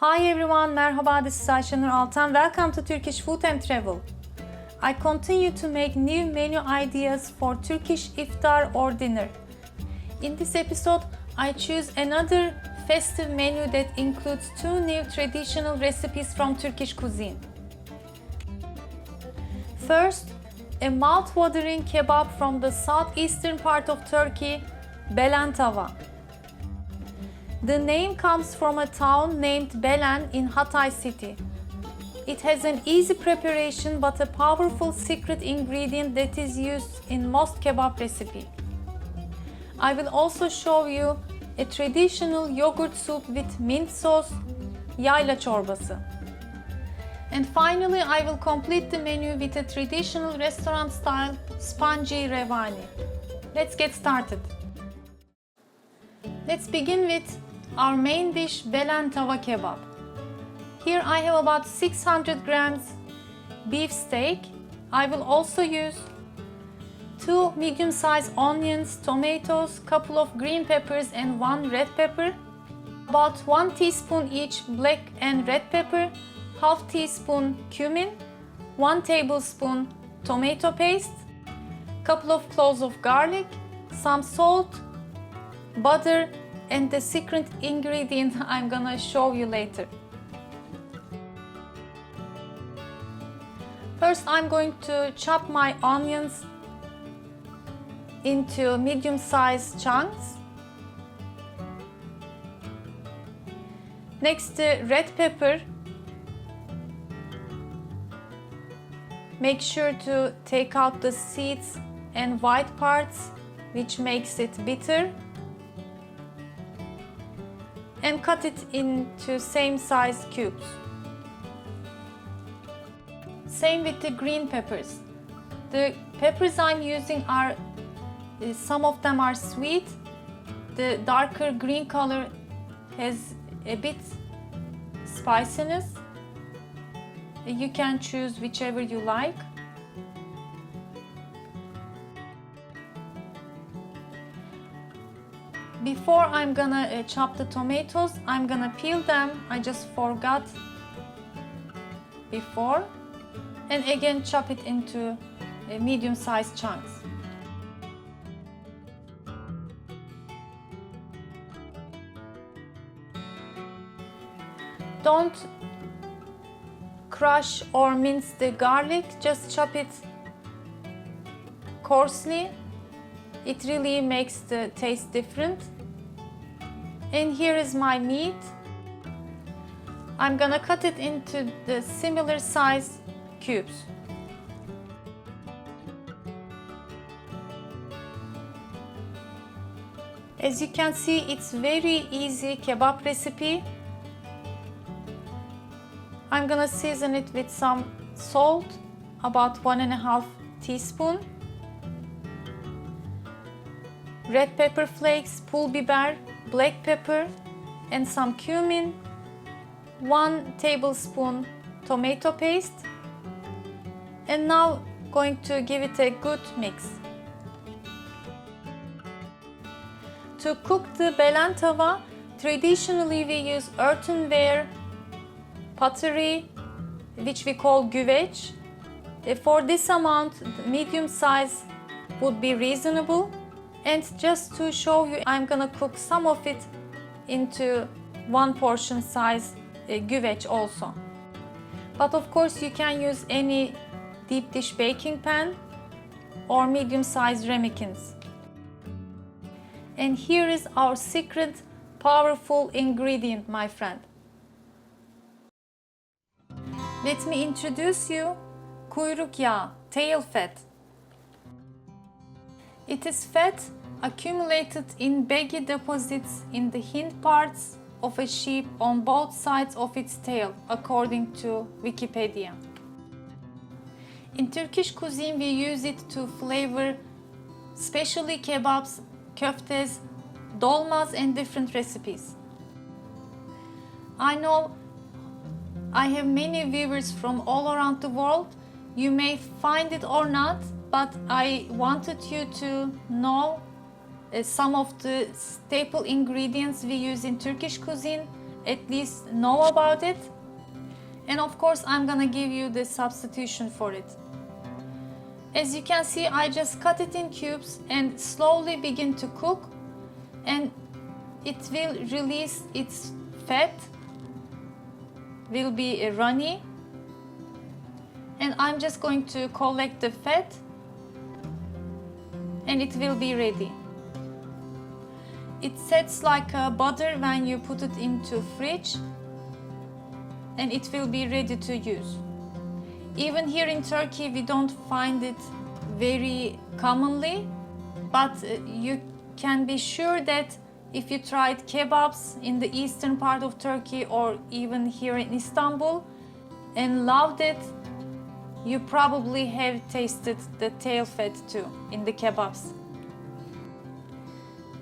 Hi everyone, merhaba, this is Ayşenur Altan. Welcome to Turkish Food and Travel. I continue to make new menu ideas for Turkish iftar or dinner. In this episode, I choose another festive menu that includes two new traditional recipes from Turkish cuisine. First, a mouth-watering kebab from the southeastern part of Turkey, Belen Tava. The name comes from a town named Belen in Hatay city. It has an easy preparation but a powerful secret ingredient that is used in most kebab recipes. I will also show you a traditional yogurt soup with mint sauce, yayla çorbası. And finally, I will complete the menu with a traditional restaurant-style spongy revani. Let's get started. Let's begin with our main dish, Belen Tava Kebab. Here I have about 600 grams beef steak. I will also use 2 medium-sized onions, tomatoes, couple of green peppers and 1 red pepper, about 1 teaspoon each black and red pepper, half teaspoon cumin, 1 tablespoon tomato paste, couple of cloves of garlic, some salt, butter, and the secret ingredient I'm gonna show you later. First, I'm going to chop my onions into medium-sized chunks. Next, the red pepper. Make sure to take out the seeds and white parts, which makes it bitter. And cut it into same size cubes. Same with the green peppers. The peppers I'm using are, some of them are sweet. The darker green color has a bit spiciness. You can choose whichever you like. Before I'm gonna chop the tomatoes, I'm gonna peel them. I just forgot before. And again chop it into medium-sized chunks. Don't crush or mince the garlic, just chop it coarsely. It really makes the taste different. And here is my meat. I'm gonna cut it into the similar size cubes. As you can see, it's very easy kebab recipe. I'm gonna season it with some salt, about 1.5 teaspoon. Red pepper flakes, pul biber, black pepper, and some cumin, 1 tablespoon tomato paste. And now going to give it a good mix. To cook the Belen Tava, traditionally we use earthenware pottery, which we call güveç. For this amount, medium size would be reasonable. And just to show you, I'm gonna cook some of it into 1 portion size güveç also. But of course you can use any deep dish baking pan or medium-sized ramekins. And here is our secret powerful ingredient, my friend. Let me introduce you kuyruk yağı, tail fat. It is fat accumulated in baggy deposits in the hind parts of a sheep on both sides of its tail, according to Wikipedia. In Turkish cuisine, we use it to flavor especially kebabs, köftes, dolmas, and different recipes. I know I have many viewers from all around the world. You may find it or not, but I wanted you to know some of the staple ingredients we use in Turkish cuisine at least know about it. And of course, I'm gonna give you the substitution for it. As you can see, I just cut it in cubes and slowly begin to cook, and it will release its fat, will be runny, and I'm just going to collect the fat and it will be ready. It sets like a butter when you put it into fridge, and it will be ready to use. Even here in Turkey we don't find it very commonly, but you can be sure that if you tried kebabs in the eastern part of Turkey or even here in Istanbul and loved it, you probably have tasted the tail fat too in the kebabs.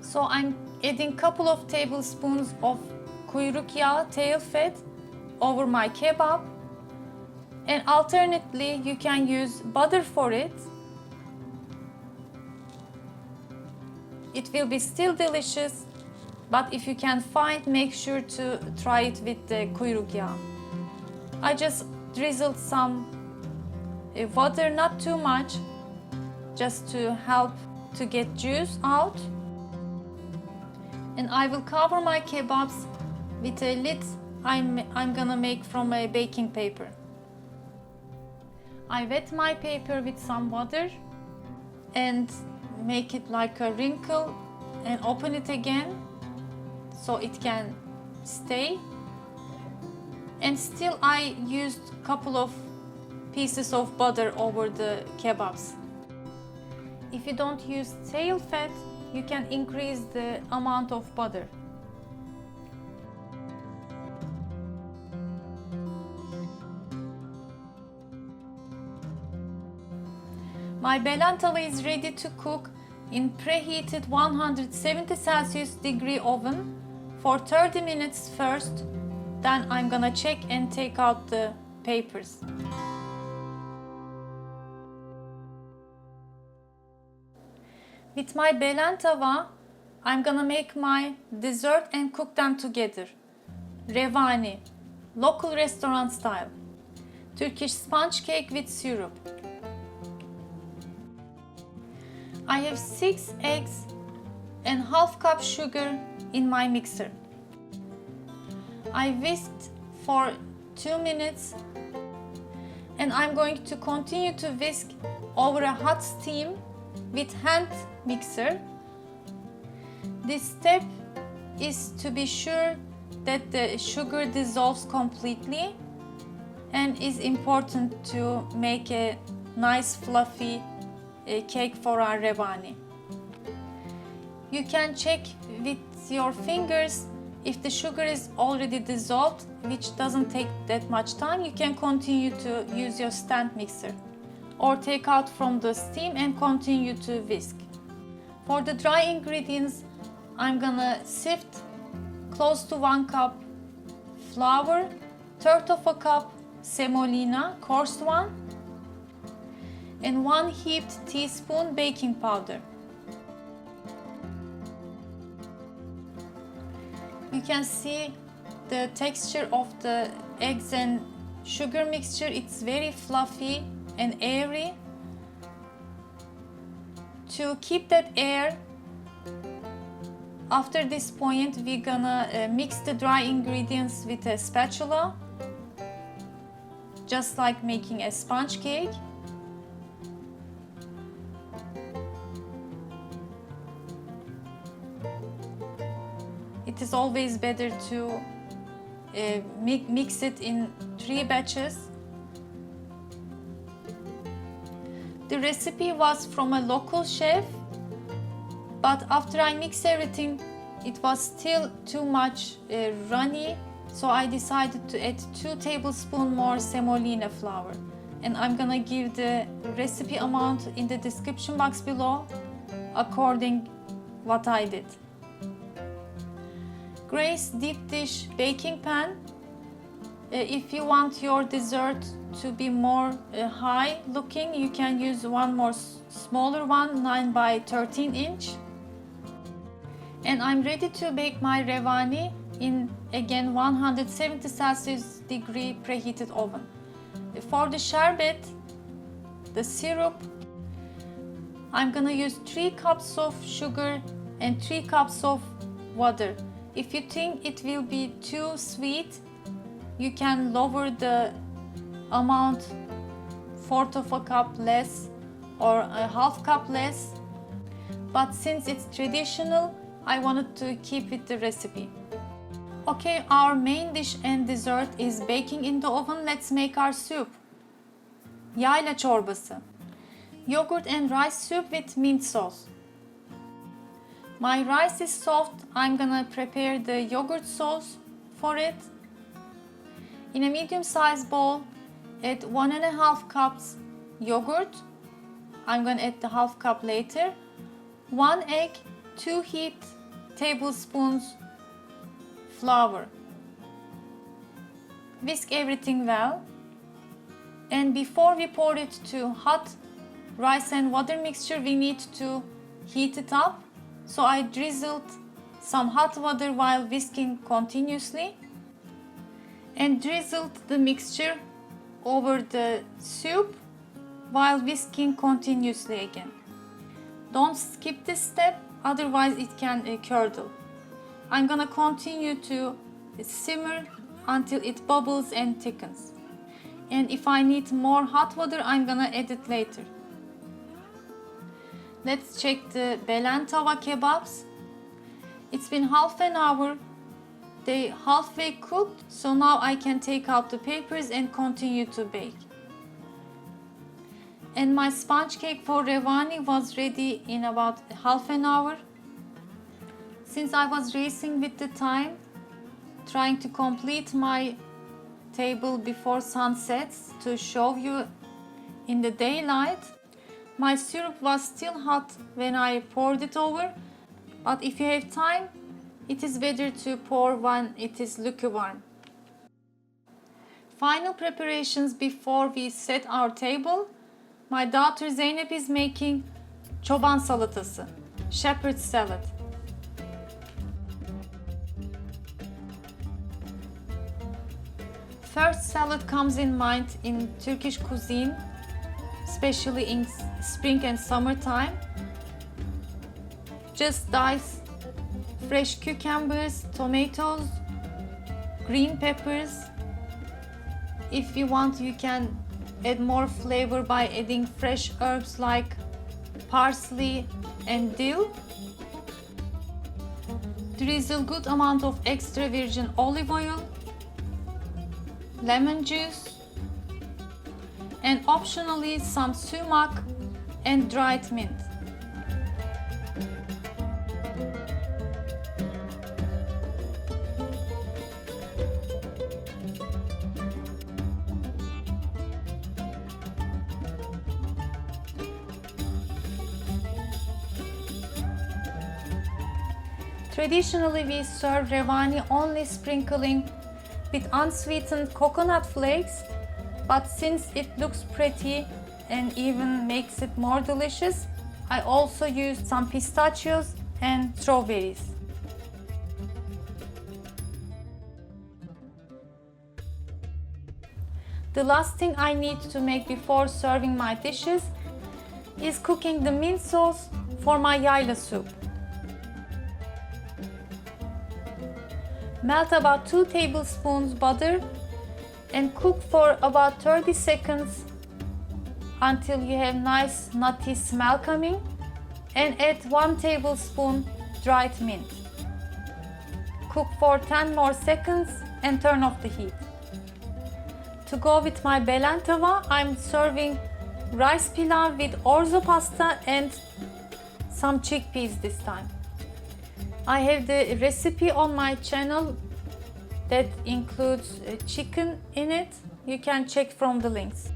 So I'm adding couple of tablespoons of kuyruk yağı, tail fat, over my kebab, and alternately you can use butter for it. It will be still delicious, but if you can find, make sure to try it with the kuyruk yağı. I just drizzled some water, not too much, just to help to get juice out. And I will cover my kebabs with a lid I'm gonna make from a baking paper. I wet my paper with some water and make it like a wrinkle and open it again so it can stay. And still I used a couple of pieces of butter over the kebabs. If you don't use tail fat, you can increase the amount of butter. My belen tava is ready to cook in preheated 170 Celsius degree oven for 30 minutes first. Then I'm gonna check and take out the papers. With my belen tava, I'm gonna make my dessert and cook them together. Revani, local restaurant style. Turkish sponge cake with syrup. I have 6 eggs and half cup sugar in my mixer. I whisked for 2 minutes, and I'm going to continue to whisk over a hot steam with hand mixer. This step is to be sure that the sugar dissolves completely, and is important to make a nice fluffy cake for our revani. You can check with your fingers if the sugar is already dissolved, which doesn't take that much time. You can continue to use your stand mixer or take out from the steam and continue to whisk. For the dry ingredients, I'm gonna sift close to 1 cup flour, 1/3 of a cup semolina, coarse one, and 1 heaped teaspoon baking powder. You can see the texture of the eggs and sugar mixture. It's very fluffy and airy. To keep that air, after this point we're gonna mix the dry ingredients with a spatula, just like making a sponge cake. It is always better to mix it in 3 batches. The recipe was from a local chef, but after I mixed everything, it was still too much runny, so I decided to add 2 tablespoons more semolina flour. And I'm gonna give the recipe amount in the description box below according what I did. Grace deep dish baking pan. If you want your dessert to be more high looking, you can use one more smaller one, 9 by 13 inch. And I'm ready to bake my revani in again 170 Celsius degree preheated oven. For the sherbet, the syrup, I'm gonna use 3 cups of sugar and 3 cups of water. If you think it will be too sweet, you can lower the amount, fourth of a cup less or a half cup less. But since it's traditional, I wanted to keep with the recipe. Okay, our main dish and dessert is baking in the oven. Let's make our soup. Yayla çorbası. Yogurt and rice soup with mint sauce. My rice is soft. I'm gonna prepare the yogurt sauce for it. In a medium-sized bowl, add 1.5 cups yogurt. I'm gonna add the half cup later. 1 egg, 2 heaped tablespoons flour. Whisk everything well. And before we pour it to hot rice and water mixture, we need to heat it up. So I drizzled some hot water while whisking continuously and drizzled the mixture over the soup while whisking continuously again. Don't skip this step, otherwise it can curdle. I'm gonna continue to simmer until it bubbles and thickens. And if I need more hot water, I'm gonna add it later. Let's check the belen tava kebabs. It's been half an hour. They halfway cooked, so now I can take out the papers and continue to bake. And my sponge cake for Revani was ready in about half an hour. Since I was racing with the time, trying to complete my table before sunsets to show you in the daylight, my syrup was still hot when I poured it over, but if you have time, it is better to pour when it is lukewarm. Final preparations before we set our table. My daughter Zeynep is making çoban salatası, shepherd's salad. First salad comes in mind in Turkish cuisine, especially in spring and summertime. Just dice fresh cucumbers, tomatoes, green peppers. If you want, you can add more flavor by adding fresh herbs like parsley and dill. Drizzle good amount of extra virgin olive oil, lemon juice, and optionally some sumac and dried mint. Traditionally, we serve Revani only sprinkling with unsweetened coconut flakes, but since it looks pretty and even makes it more delicious, I also used some pistachios and strawberries. The last thing I need to make before serving my dishes is cooking the mint sauce for my yayla soup. Melt about 2 tablespoons butter and cook for about 30 seconds until you have nice nutty smell coming, and add 1 tablespoon dried mint. Cook for 10 more seconds and turn off the heat. To go with my belen tava, I'm serving rice pilav with orzo pasta and some chickpeas this time. I have the recipe on my channel that includes chicken in it. You can check from the links.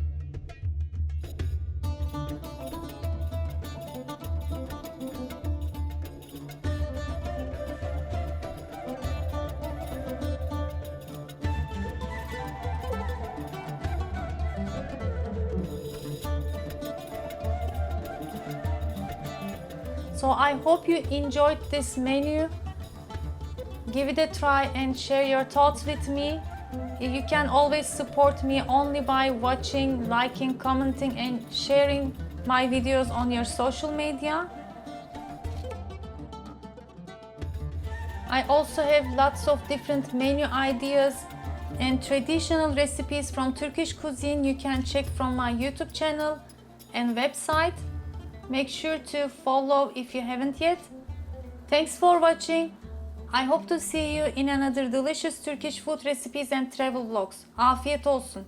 So I hope you enjoyed this menu. give it a try and share your thoughts with me. You can always support me only by watching, liking, commenting and sharing my videos on your social media. I also have lots of different menu ideas and traditional recipes from Turkish cuisine you can check from my YouTube channel and website. Make sure to follow if you haven't yet. Thanks for watching. I hope to see you in another delicious Turkish food recipes and travel vlogs. Afiyet olsun.